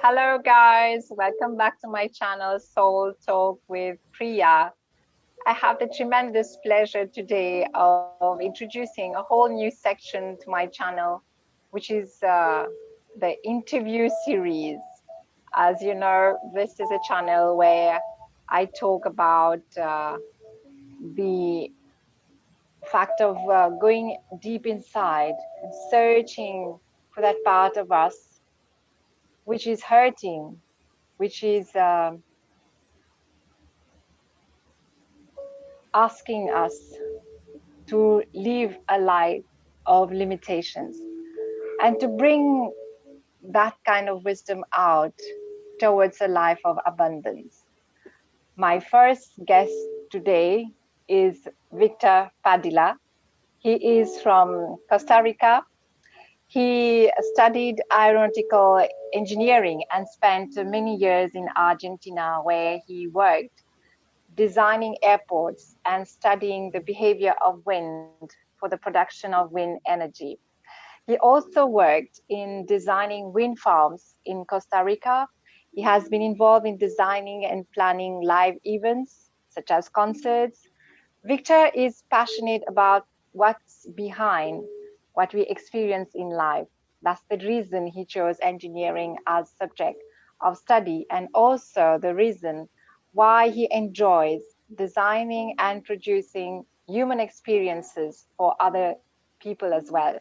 Hello guys, welcome back to my channel Soul Talk with Priya. I have the tremendous pleasure today of introducing a whole new section to my channel, which is the interview series. As you know, this is a channel where I talk about the fact of going deep inside and searching for that part of us which is hurting, which is asking us to live a life of limitations and to bring that kind of wisdom out towards a life of abundance. My first guest today is Victor Padilla. He is from Costa Rica. He studied aeronautical engineering and spent many years in Argentina, where he worked designing airports and studying the behavior of wind for the production of wind energy. He also worked in designing wind farms in Costa Rica. He has been involved in designing and planning live events, such as concerts. Victor is passionate about what's behind what we experience in life. That's the reason he chose engineering as subject of study, and also the reason why he enjoys designing and producing human experiences for other people as well.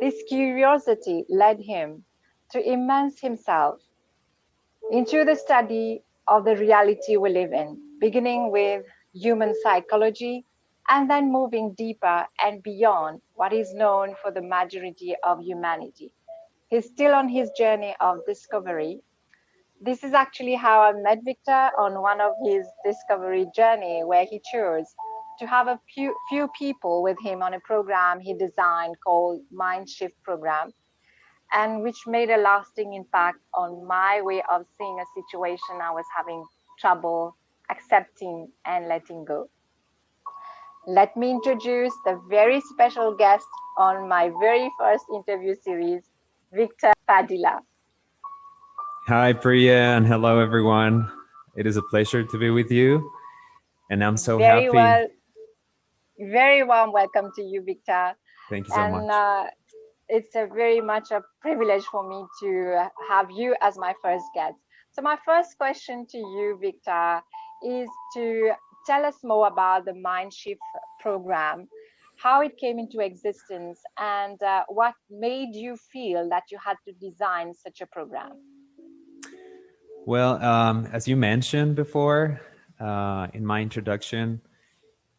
This curiosity led him to immerse himself into the study of the reality we live in, beginning with human psychology and then moving deeper and beyond what is known for the majority of humanity. He's still on his journey of discovery. This is actually how I met Victor, on one of his discovery journey, where he chose to have a few people with him on a program he designed called Mindshift program, and which made a lasting impact on my way of seeing a situation I was having trouble accepting and letting go. Let me introduce the very special guest on my very first interview series, Victor Padilla. Hi, Priya, and hello, everyone. It is a pleasure to be with you, and I'm so happy. Very warm welcome to you, Victor. Thank you so much. It's very much a privilege for me to have you as my first guest. So my first question to you, Victor, is to tell us more about the Mindshift program, how it came into existence, and what made you feel that you had to design such a program. Well, as you mentioned before in my introduction,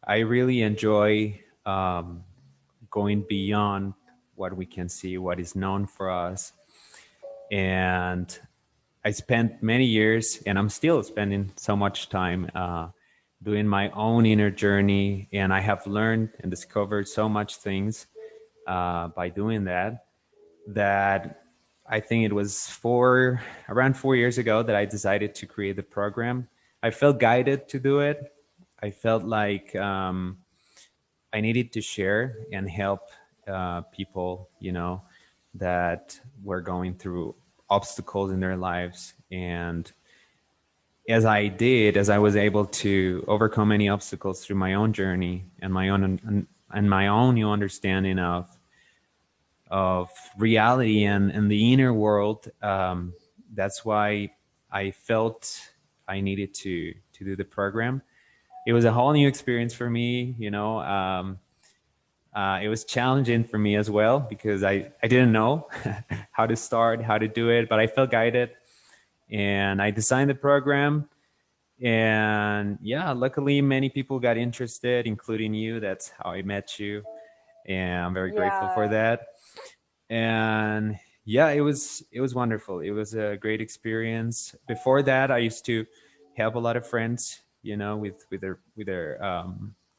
I really enjoy going beyond what we can see, what is known for us. And I spent many years, and I'm still spending so much time doing my own inner journey. And I have learned and discovered so much things by doing that I think it was around 4 years ago that I decided to create the program. I felt guided to do it. I felt like I needed to share and help people, that were going through obstacles in their lives. And as I was able to overcome many obstacles through my own journey and my own new understanding of reality and the inner world. That's why I felt I needed to do the program. It was a whole new experience for me, it was challenging for me as well, because I didn't know how to start, how to do it, but I felt guided, and I designed the program. And yeah, luckily many people got interested, including you. That's how I met you, and I'm very grateful for that. And yeah, it was wonderful. It was a great experience. Before that, I used to help a lot of friends, with their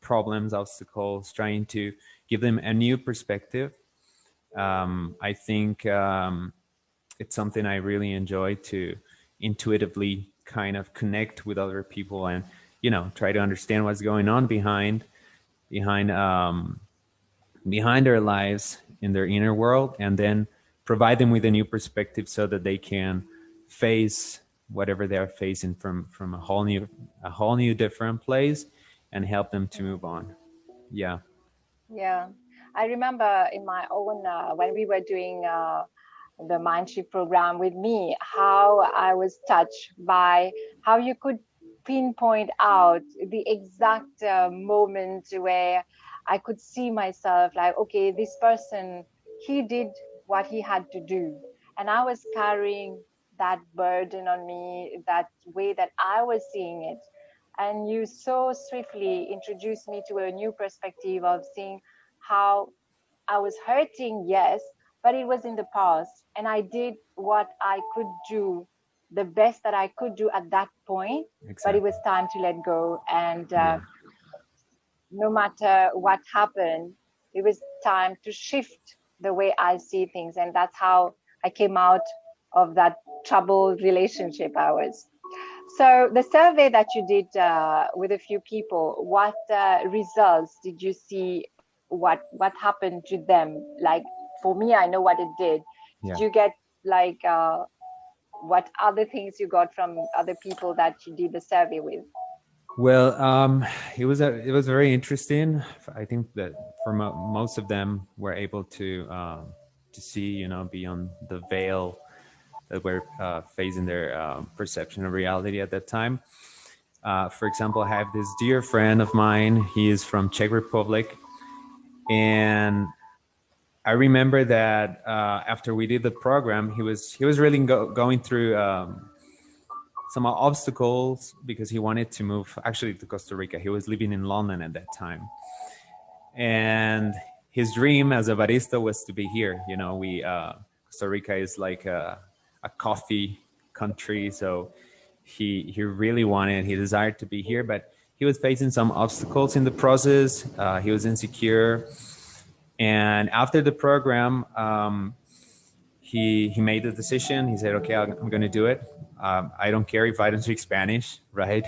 problems, obstacles, trying to give them a new perspective. I think it's something I really enjoy, to intuitively kind of connect with other people and, try to understand what's going on behind their lives, in their inner world, and then provide them with a new perspective so that they can face whatever they're facing from a whole new different place, and help them to move on. Yeah. Yeah, I remember in my own when we were doing the Mindshift program with me, how I was touched by how you could pinpoint out the exact moment where I could see myself like, okay, this person, he did what he had to do. And I was carrying that burden on me, that way that I was seeing it. And you so swiftly introduced me to a new perspective of seeing how I was hurting, yes, but it was in the past. And I did what I could do, the best that I could do at that point. But it Exactly. was time to let go. And Yeah. no matter what happened, it was time to shift the way I see things. And that's how I came out of that troubled relationship I was. So the survey that you did with a few people, what results did you see? What happened to them? Like for me, I know what it did. Did Yeah. you get like what other things you got from other people that you did the survey with? Well, it was very interesting. I think that for most of them were able to see, beyond the veil that were facing their perception of reality at that time. For example, I have this dear friend of mine. He is from Czech Republic, and I remember that after we did the program, he was really going through some obstacles because he wanted to move actually to Costa Rica. He was living in London at that time, and his dream as a barista was to be here. We Costa Rica is like a coffee country, so he really wanted, he desired to be here, but he was facing some obstacles in the process. He was insecure, and after the program, he made the decision. He said, "Okay, I'm going to do it. I don't care if I don't speak Spanish, right?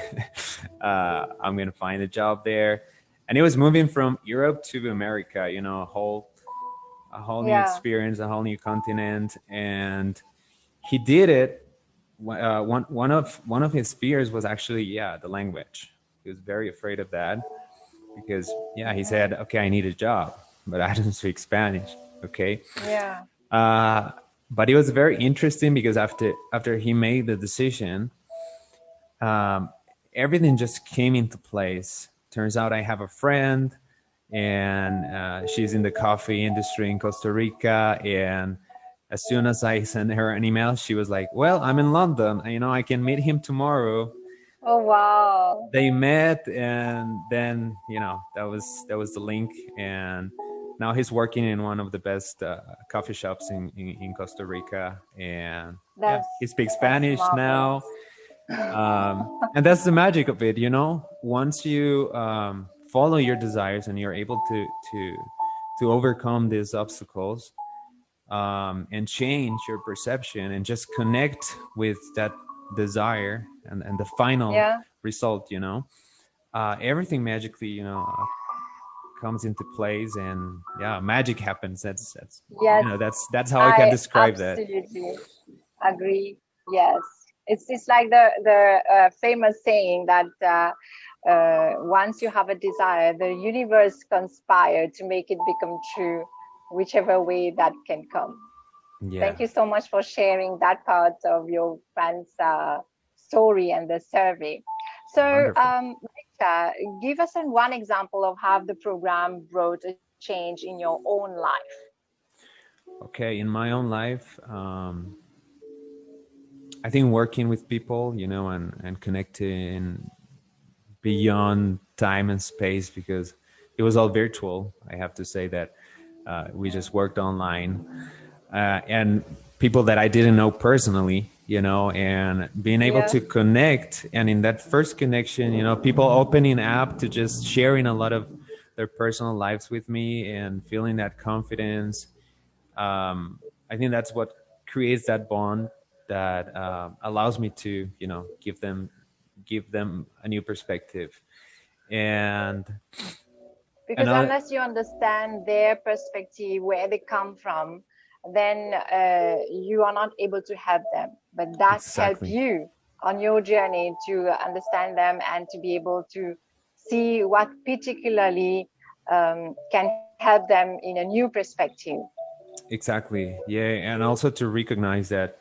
I'm going to find a job there." And it was moving from Europe to America. A whole new Yeah, experience, a whole new continent, and he did it. One of his fears was actually, the language. He was very afraid of that because, he said, "Okay, I need a job, but I don't speak Spanish." Okay. yeah, uh, but it was very interesting because after he made the decision, um, everything just came into place. Turns out I have a friend, and she's in the coffee industry in Costa Rica. And as soon as I sent her an email, she was like, "Well, I'm in London. I can meet him tomorrow." oh wow, They met, and then that was the link. And now he's working in one of the best coffee shops in Costa Rica, and that's he speaks that's Spanish now. marvelous. And that's the magic of it. Once you follow your desires and you're able to overcome these obstacles, and change your perception and just connect with that desire and the final Yeah, result, everything magically, comes into place, and magic happens. That's yes, that's how I can I describe that. absolutely agree. Yes, it's like the famous saying that once you have a desire, the universe conspire to make it become true, whichever way that can come. Yeah. Thank you so much for sharing that part of your friend's story and the survey. So, Wonderful. Victor, give us one example of how the program brought a change in your own life. Okay, in my own life, I think working with people, and connecting beyond time and space, because it was all virtual. I have to say that we just worked online, and people that I didn't know personally, and being able Yeah, to connect. And in that first connection, people opening up to just sharing a lot of their personal lives with me and feeling that confidence. I think that's what creates that bond that allows me to, give them a new perspective. And because another, unless you understand their perspective, where they come from, then you are not able to help them. But that help Exactly. you on your journey to understand them and to be able to see what particularly can help them in a new perspective. Exactly. Yeah. And also to recognize that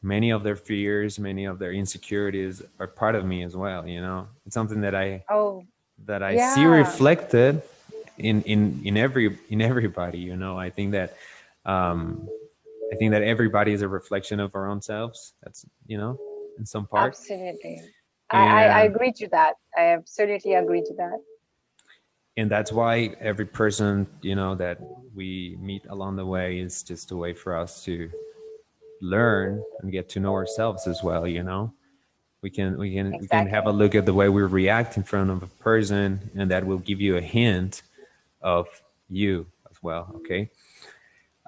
many of their fears, many of their insecurities are part of me as well. You know, it's something Oh, that I see yeah, reflected in everybody. You know, um, I think that everybody is a reflection of our own selves. That's, you know, in some part. absolutely. I And agree to that. I absolutely agree to that. that's why every person, you know, that we meet along the way is just a way for us to learn and get to know ourselves as well, you know. We can have a Exactly. look at the way we react in front of a person, and that will give you a hint of you as well. Okay.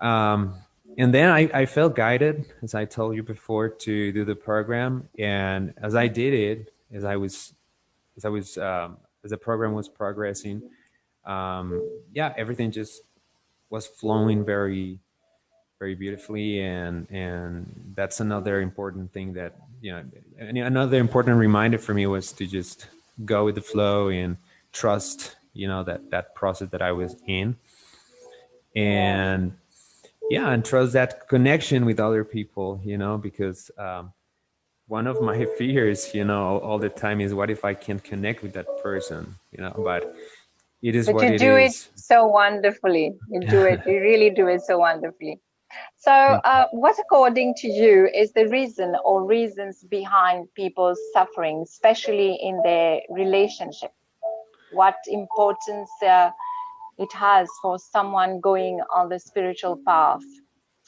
um, and then I felt guided, as I told you before, to do the program. And as I did it, as the program was progressing, yeah, everything just was flowing very, very beautifully. And that's another important thing that, you know, another important reminder for me was to just go with the flow and trust, you know, that process that I was in. Yeah. And yeah, and trust that connection with other people, you know, because one of my fears, you know, all the time is, what if I can't connect with that person, you know? But it is But what you it do it is. so wonderfully. You do it. You really do it so wonderfully. So, Thank you. what, according to you, is the reason or reasons behind people's suffering, especially in their relationship? What importance it has for someone going on the spiritual path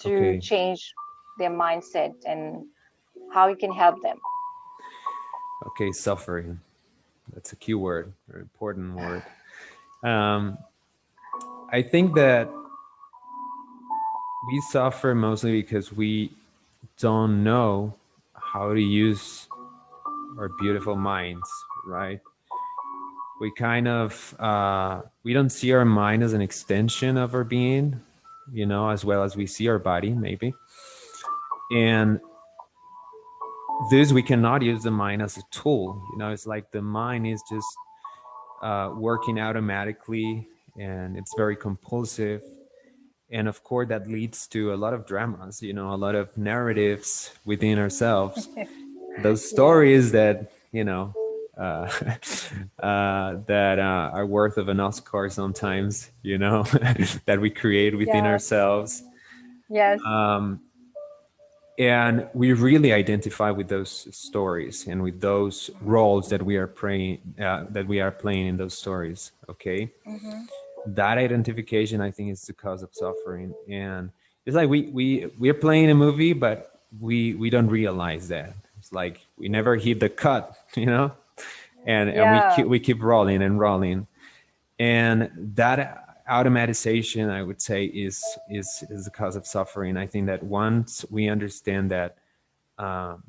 to Okay. change their mindset and how it can help them? Okay. Suffering. That's a key word, very important word. Um, I think that we suffer mostly because we don't know how to use our beautiful minds, right? We kind of we don't see our mind as an extension of our being, you know, as well as we see our body, maybe. And this, we cannot use the mind as a tool. You know, it's like the mind is just working automatically, and it's very compulsive. And of course, that leads to a lot of dramas, you know, a lot of narratives within ourselves. Those Yeah. stories that, you know, uh, that are worth of an Oscar sometimes, you know, that we create within Yeah. ourselves. Yes. And we really identify with those stories and with those roles that we are playing in those stories. Okay, Hmm. that identification, I think, is the cause of suffering. And it's like we're playing a movie, but we don't realize that. It's like we never hit the cut, you know. And Yeah. we keep rolling and rolling. And that automatization, I would say, is the cause of suffering. I think that once we understand that, um,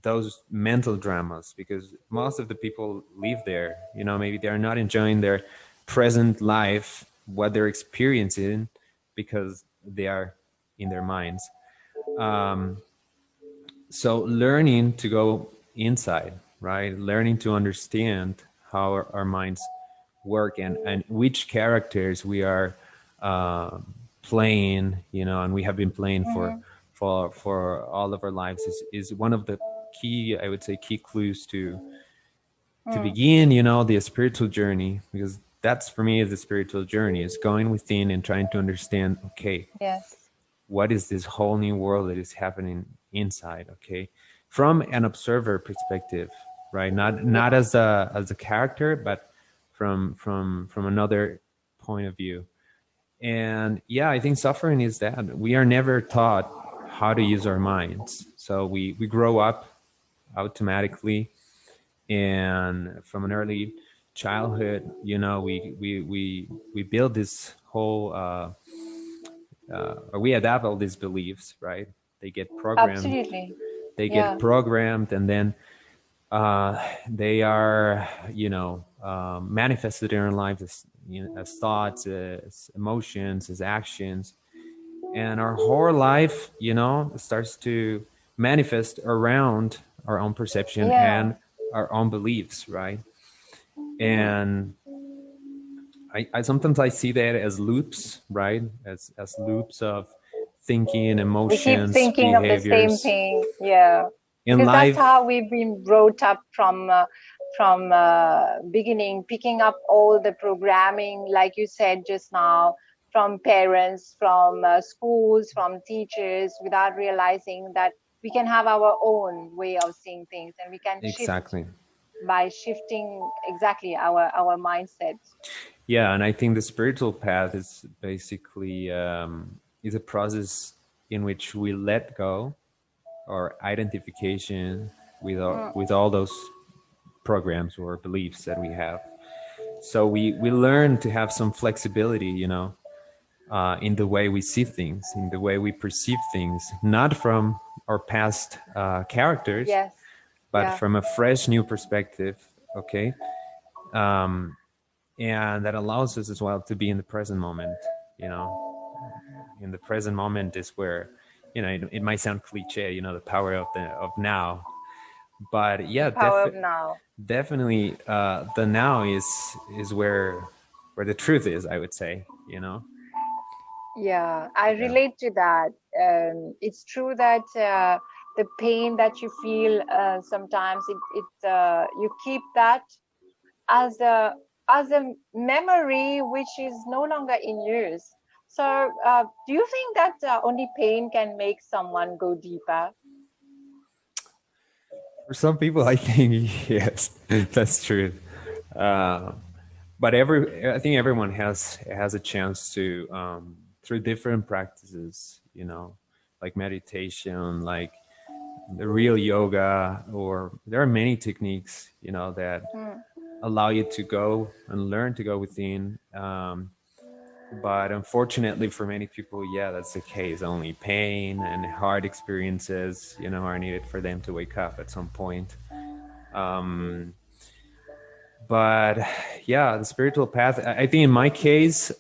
those mental dramas, because most of the people live there, you know, maybe they're not enjoying their present life, what they're experiencing, because they are in their minds. um, so learning to go inside, right, learning to understand how our minds work, and which characters we are playing, you know, and we have been playing for Hmm. for all of our lives, is one of the key, I would say, key clues to Mm. begin, you know, the spiritual journey. Because that's, for me, is the spiritual journey, is going within and trying to understand, okay, Yes. what is this whole new world that is happening inside, okay, from an observer perspective, right, not Yes. as a character, but from another point of view. And yeah, I think suffering is that we are never taught how to use our minds, so we grow up automatically. And from an early childhood, you know, we build this whole or we adapt all these beliefs, right? They get programmed, Absolutely. they get Yeah. programmed, and then they are, you know, manifested in our lives as, you know, as thoughts, as emotions, as actions. and our whole life, you know, starts to manifest around our own perception Yeah. and our own beliefs, right? And I sometimes I see that as loops, right? As loops of thinking, We keep emotions, thinking of the same behaviors thing. Yeah. in Because that's life. how we've been brought up from beginning, picking up all the programming, like you said just now, from parents, from schools, from teachers, without realizing that we can have our own way of seeing things, and we can shift Exactly. by shifting exactly our mindset. Yeah, and I think the spiritual path is basically is a process in which we let go or identification Mm, with all those programs or beliefs that we have. So we learn to have some flexibility, you know, in the way we see things, in the way we perceive things, not from our past characters, yes. but Yeah. from a fresh new perspective. Okay, and that allows us as well to be in the present moment. You know, in the present moment is where, you know, it might sound cliche, you know, the power of now, but The yeah, power of now. definitely the now is where the truth is, I would say, you know. Yeah, I Yeah, relate to that. It's true that the pain that you feel sometimes you keep that as a memory which is no longer in use. So, do you think that only pain can make someone go deeper? for some people I think yes, that's true. uh, but I think everyone has a chance to through different practices, you know, like meditation, like the real yoga, or there are many techniques, you know, that Mm, allow you to go and learn to go within. But unfortunately, for many people, yeah, that's the case. Only pain and hard experiences, you know, are needed for them to wake up at some point. Um, but yeah, the spiritual path. I think in my case,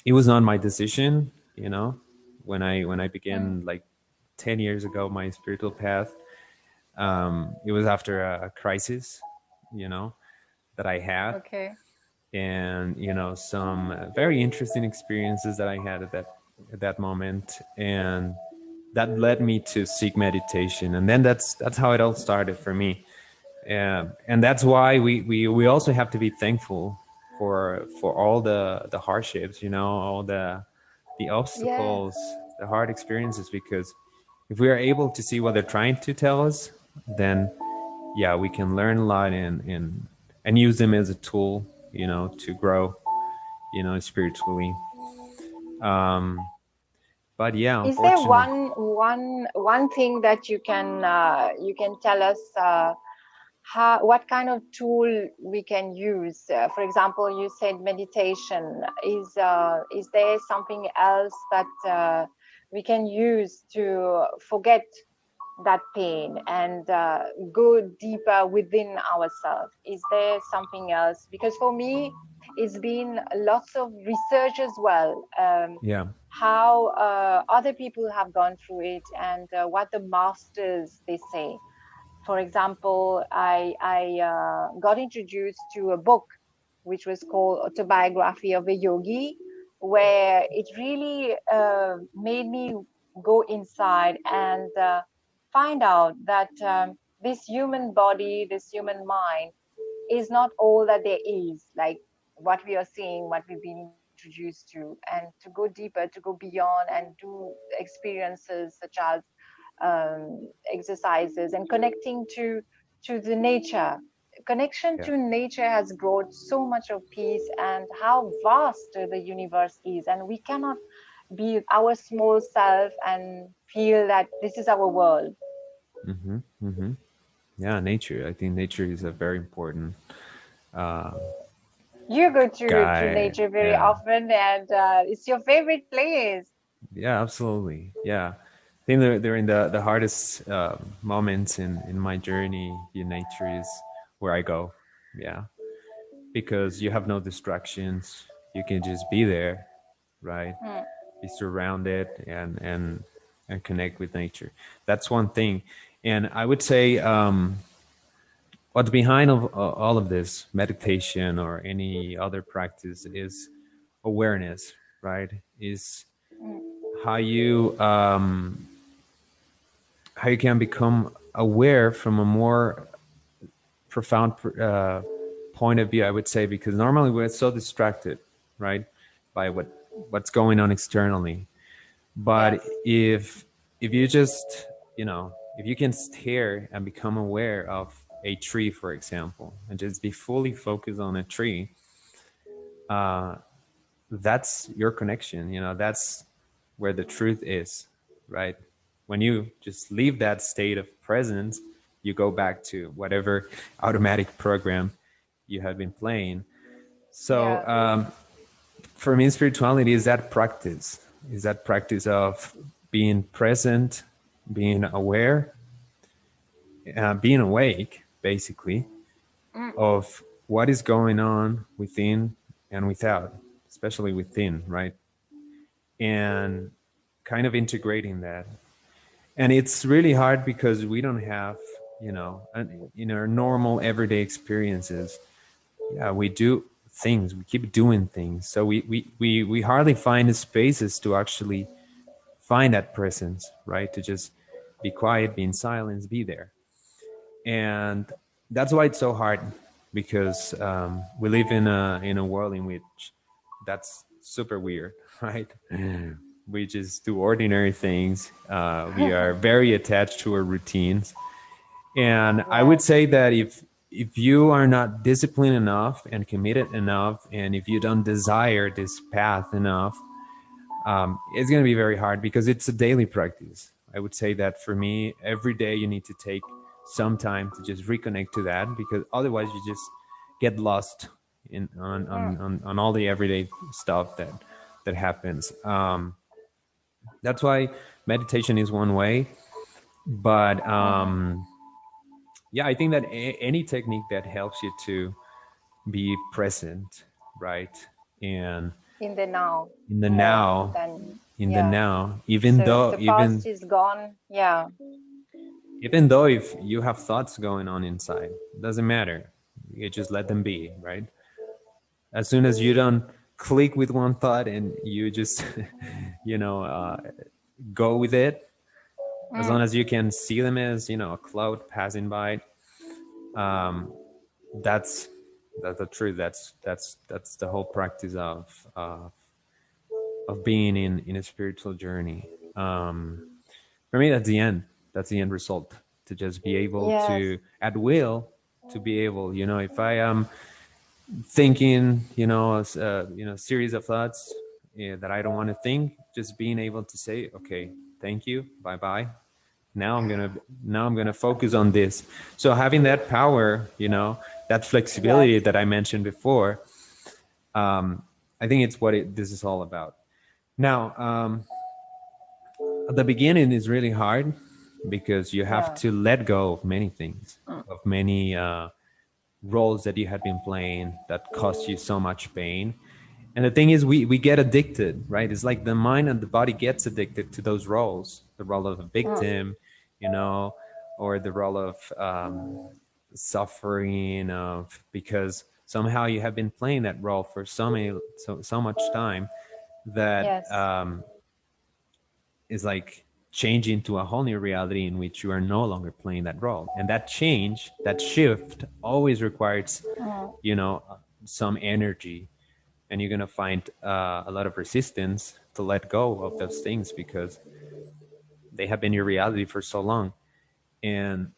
it was not my decision. You know, when I mm, began like 10 years ago, my spiritual path. It was after a crisis, you know, that I had, okay. and you know, some very interesting experiences that I had at that moment, and that led me to seek meditation, and then that's how it all started for me. And that's why we also have to be thankful for all the hardships, you know, all the Yes. obstacles, the hard experiences, because if we are able to see what they're trying to tell us, then yeah, we can learn a lot and use them as a tool, you know, to grow, you know, spiritually. Um, but yeah, Is there unfortunately, one thing that you can tell us how what kind of tool we can use? For example, you said meditation. Is there something else that we can use to forget that pain and go deeper within ourselves? Is there something else? Because for me, it's been lots of research as well. yeah, How other people have gone through it and what the masters they say. For example, I got introduced to a book which was called Autobiography of a Yogi, where it really made me go inside and find out that this human body, this human mind, is not all that there is, like what we are seeing, what we've been introduced to, and to go deeper, to go beyond and do experiences such as exercises and connecting to the nature. Connection yeah. to nature has brought so much of peace, and how vast the universe is, and we cannot be our small self and feel that this is our world. Mm-hmm, mm-hmm. Yeah, nature. I think nature is a very important uh, You go to guy. nature very Yeah, often, and it's your favorite place. yeah, absolutely. Yeah, I think they're in the hardest moments in my journey. The nature is where I go. Yeah, because you have no distractions. You can just be there, right? Hmm. be surrounded and connect with nature. That's one thing. And I would say what's behind of all of this meditation or any other practice is awareness, right? Is mm, how you how you can become aware from a more profound point of view, I would say, because normally we're so distracted, right, by what's going on externally. But yes. if you just, if you can stare and become aware of a tree, for example, and just be fully focused on a tree, that's your connection. That's where the truth is, right? When you just leave that state of presence, you go back to whatever automatic program you have been playing. So Yeah. for me, spirituality is that practice of being present, being aware, being awake, basically, Mm, of what is going on within and without, especially within, right? And kind of integrating that. And it's really hard because we don't have, in our normal everyday experiences, yeah, we do things, we keep doing things. So we hardly find the spaces to actually find that presence, right? To just be quiet, be in silence, be there. And that's why it's so hard, because we live in a world in which that's super weird, right? We just do ordinary things. We are very attached to our routines, and I would yes. say that if you are not disciplined enough and committed enough, and if you don't desire this path enough, it's going to be very hard because it's a daily practice. I would say that for me, every day you need to take some time to just reconnect to that, because otherwise you just get lost in Mm, on all the everyday stuff that happens. That's why meditation is one way, but mhm. yeah, I think that any technique that helps you to be present, right, and In the now in the more now, than, in the yeah. now, So the past is gone. Yeah. even though if you have thoughts going on inside, it doesn't matter. You just let them be, right? As soon as you don't click with one thought and you just, you know, uh, go with it, as long Mm, as you can see them as, a cloud passing by, um, that's that's the truth. That's the whole practice of being in a spiritual journey. For me, that's the end. That's the end result. To just be able yes. to, at will, to be able, if I am thinking, series of thoughts, that I don't want to think, just being able to say, okay, thank you, bye bye. Now I'm gonna focus on this. So having that power, that Yes. flexibility that I mentioned before, I think it's what this is all about. Now, at the beginning is really hard because you have Yeah. to let go of many things, Mm, of many roles that you had been playing that cost you so much pain. And the thing is, we get addicted, right? It's like the mind and the body gets addicted to those roles, the role of a mm, victim, you know, or the role of suffering, of because somehow you have been playing that role for so much time that yes. is like changing to a whole new reality in which you are no longer playing that role. And that change, that shift always requires, Mm, some energy. And you're going to find a lot of resistance to let go of those things because they have been your reality for so long. And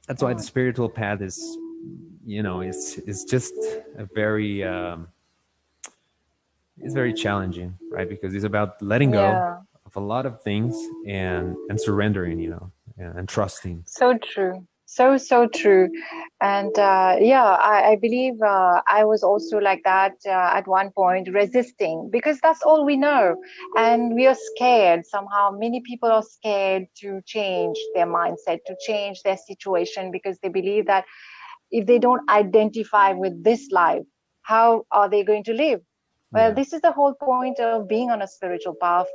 that's why the mm, spiritual path is just a very, it's very challenging, right? Because it's about letting go yeah. of a lot of things and surrendering, and trusting. So true. So, so true. And yeah, I believe I was also like that at one point, resisting because that's all we know. And we are scared. Somehow, many people are scared to change their mindset, to change their situation because they believe that if they don't identify with this life, how are they going to live? Well, Yeah. this is the whole point of being on a spiritual path,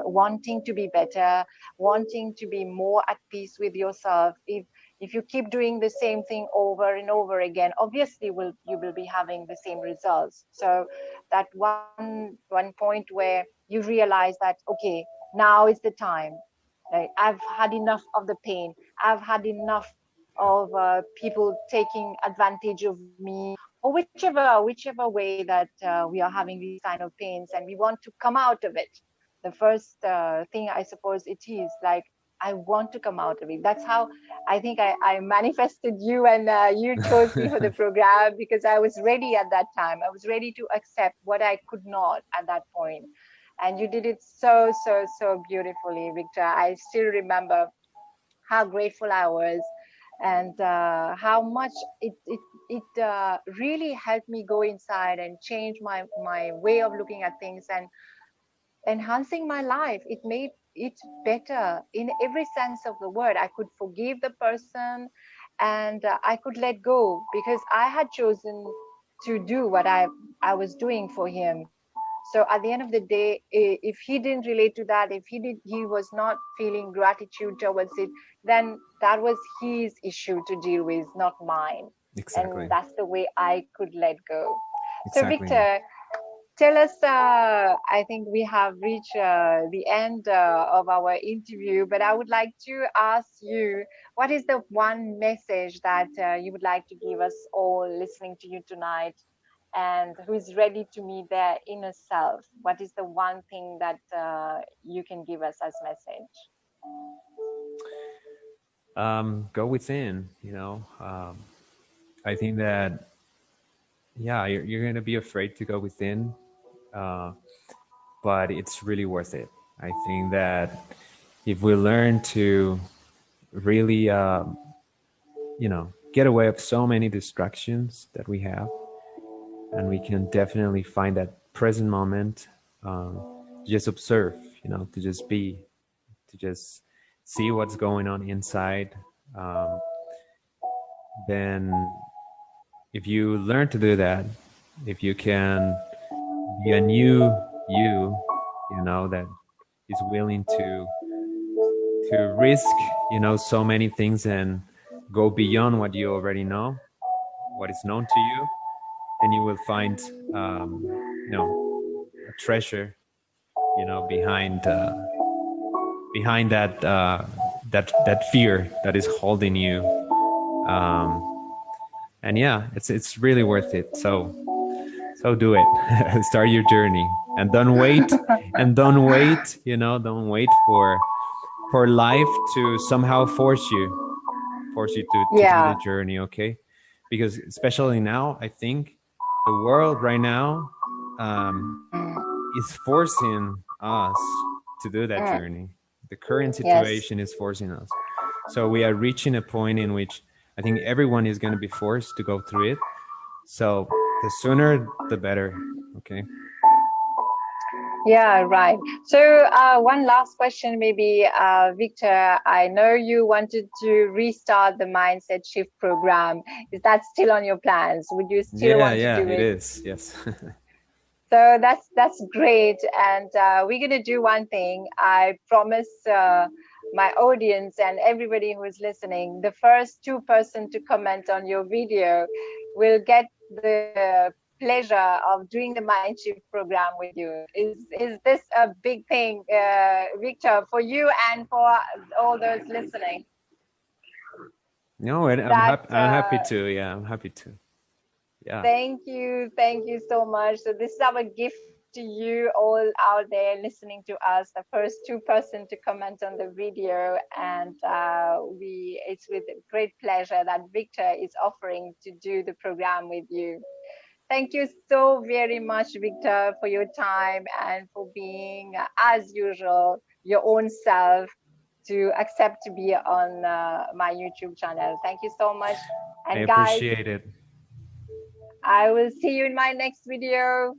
wanting to be better, wanting to be more at peace with yourself. If you keep doing the same thing over and over again, obviously you will be having the same results. So that one point where you realize that, okay, now is the time. Like, I've had enough of the pain. I've had enough of people taking advantage of me, or whichever way that we are having these kind of pains, and we want to come out of it. The first thing, I suppose, it is like, I want to come out of it. That's how I think I manifested you, and you chose me for the program, because I was ready at that time. I was ready to accept what I could not at that point. And you did it so beautifully, Victor. I still remember how grateful I was, and how much it really helped me go inside and change my way of looking at things, and enhancing my life. It made it better in every sense of the word. I could forgive the person, and I could let go, because I had chosen to do what I was doing for him. So at the end of the day, if he didn't relate to that, if he was not feeling gratitude towards it, then that was his issue to deal with, not mine. And Exactly. that's the way I could let go. So Exactly. Victor, tell us, I think we have reached the end of our interview, but I would like to ask you, what is the one message that you would like to give us all listening to you tonight, and who is ready to meet their inner self? What is the one thing that you can give us as message? Go within, I think that, yeah, you're going to be afraid to go within, uh, but it's really worth it. I think that if we learn to really, get away of so many distractions that we have, and we can definitely find that present moment, to just observe, to just be, to just see what's going on inside. Um, then, if you learn to do that, if you can be a new you, that is willing to risk, so many things, and go beyond what you already know, what is known to you, then you will find, a treasure, behind that fear that is holding you. Um, and yeah, it's really worth it. So do it. Start your journey, and don't wait. And don't wait. Don't wait for life to somehow force you to do the Yeah. journey. Okay, because especially now, I think the world right now, is forcing us to do that Mm. journey. The current Yes. situation is forcing us. So we are reaching a point in which I think everyone is going to be forced to go through it. So the sooner, the better. Okay. Yeah, right. So, one last question, maybe, Victor. I know you wanted to restart the Mindset Shift program. Is that still on your plans? Would you still Yeah, want to yeah, do it it? is. Yes. So that's great, and we're gonna do one thing. I promise my audience and everybody who is listening, the first two-person to comment on your video will get the pleasure of doing the Mindshift program with you. Is this a big thing, Victor, for you and for all those listening? No, That I'm happy to. Yeah, I'm happy to. Yeah. Thank you so much. So this is our gift to you all out there listening to us. The first two-person to comment on the video, and it's with great pleasure that Victor is offering to do the program with you. Thank you so very much, Victor, for your time and for being, as usual, your own self, to accept to be on my YouTube channel. Thank you so much. I And guys, appreciate it. I will see you in my next video.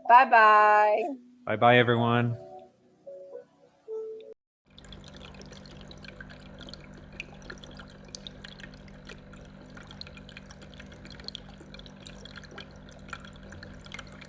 Bye bye. Bye bye, everyone.